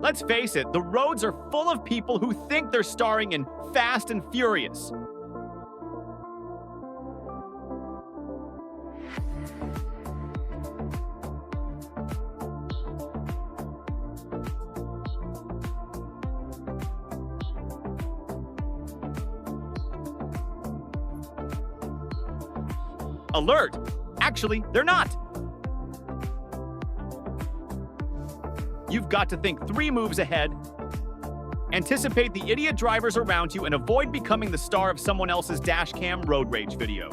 Let's face it, the roads are full of people who think they're starring in Fast and Furious. Alert! Actually, they're not. You've got to think 3 moves ahead, anticipate the idiot drivers around you, and avoid becoming the star of someone else's dashcam road rage video.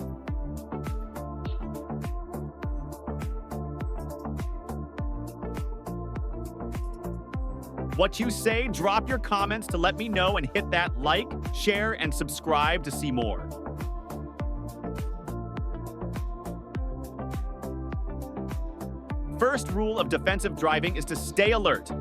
What you say, drop your comments to let me know, and hit that like, share, and subscribe to see more. First rule of defensive driving is to stay alert.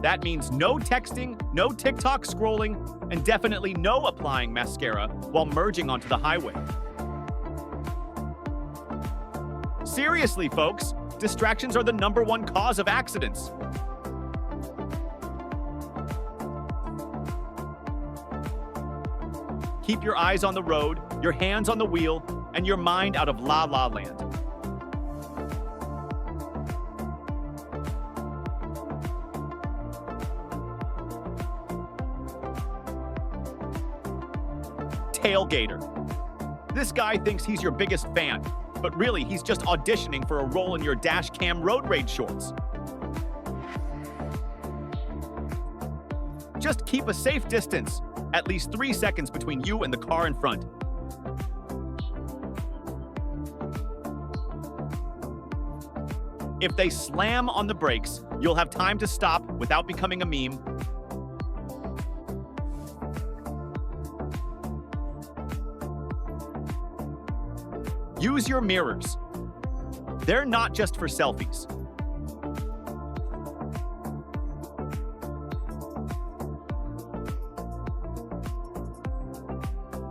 That means no texting, no TikTok scrolling, and definitely no applying mascara while merging onto the highway. Seriously, folks, distractions are the #1 cause of accidents. Keep your eyes on the road, your hands on the wheel, and your mind out of La La Land. Tailgater. This guy thinks he's your biggest fan, but really he's just auditioning for a role in your dashcam road rage shorts. Just keep a safe distance, at least 3 seconds between you and the car in front. If they slam on the brakes, you'll have time to stop without becoming a meme. Use your mirrors. They're not just for selfies.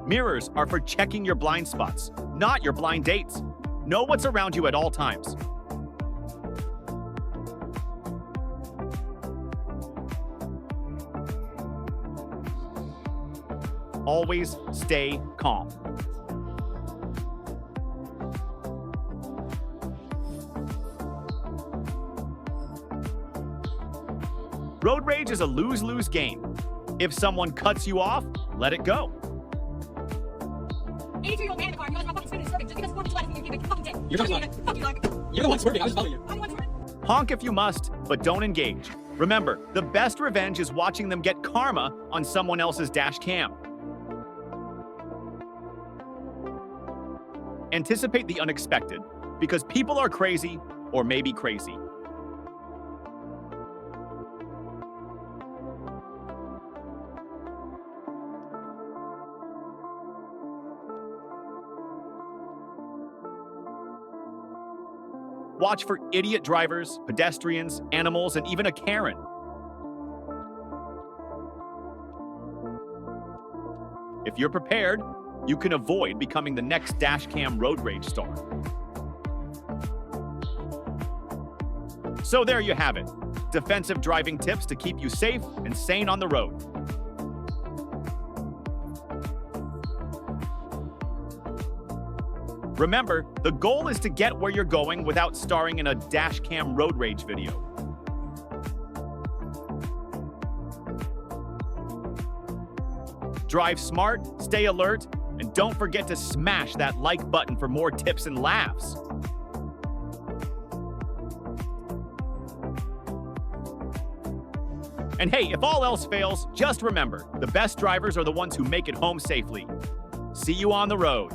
Mirrors are for checking your blind spots, not your blind dates. Know what's around you at all times. Always stay calm. Road rage is a lose-lose game. If someone cuts you off, let it go. 82-year-old man in the car, you guys are fucking spinning swerving just because 4 people out of you give a fucking dick. You're talking about Fuck you, like. You're the one swerving, I was following you. I'm the one swerving. Honk if you must, but don't engage. Remember, the best revenge is watching them get karma on someone else's dash cam. Anticipate the unexpected, because people are crazy, or maybe crazy. Watch for idiot drivers, pedestrians, animals, and even a Karen. If you're prepared, you can avoid becoming the next dashcam road rage star. So there you have it. Defensive driving tips to keep you safe and sane on the road. Remember, the goal is to get where you're going without starring in a dashcam road rage video. Drive smart, stay alert, and don't forget to smash that like button for more tips and laughs. And hey, if all else fails, just remember, the best drivers are the ones who make it home safely. See you on the road.